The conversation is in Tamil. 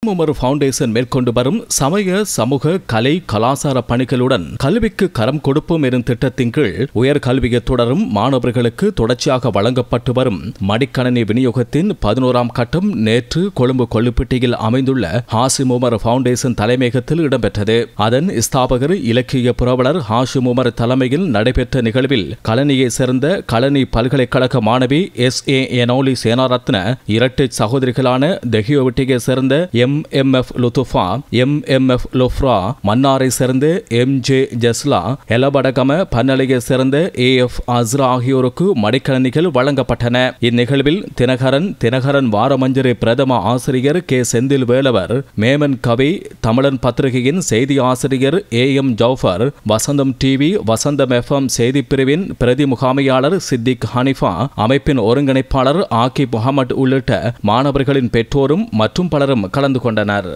உமர் ஃபவுண்டேஷன் மேற்கொண்டு வரும் சமய சமூக கலை கலாசார பணிகளுடன் கல்விக்கு கரம் கொடுப்போம் எனும் திட்டத்தின் கீழ் உயர்கல்வியை தொடரும் மாணவர்களுக்கு தொடர்ச்சியாக வழங்கப்பட்டு வரும் மடிக்கணனி விநியோகத்தின் 11ஆம் கட்டம் நேற்று கொழும்பு கொள்ளுப்பட்டியில் அமைந்துள்ள ஹாஷிம் உமர் ஃபவுண்டேஷன் தலைமையகத்தில் இடம்பெற்றது. அதன் ஸ்தாபகர் இலக்கிய புரவலர் ஹாஷிம் உமர் தலைமையில் நடைபெற்ற நிகழ்வில் கலனியை சேர்ந்த கலனி பல்கலைக்கழக மாணவி SA எனோலி சேனாரத்ன, இரட்டை சகோதரிகளான தெஹியோவிட்டியை சேர்ந்த MF லுத்துஃபா, MF லொஃப்ரா, மன்னாரை சேர்ந்த MJ ஜஸ்லா, எலபடகம பன்னலையை சேர்ந்த AF அஸ்ரா ஆகியோருக்கு மடிக்கணினிகள் வழங்கப்பட்டன. இந்நிகழ்வில் தினகரன் வாரமஞ்சரி பிரதம ஆசிரியர் K செந்தில் வேலவர், மேமன் கவி, தமிழன் பத்திரிகையின் செய்தி ஆசிரியர் AM ஜௌஃபர், Vasantham TV, Vasantham FM செய்திப்பிரிவின் பிரதி முகாமையாளர் சித்திக் ஹனிஃபா, அமைப்பின் ஒருங்கிணைப்பாளர் ஆகிப் முகமது உள்ளிட்ட மாணவர்களின் பெற்றோரும் மற்றும் பலரும் கலந்து கொண்டனர்.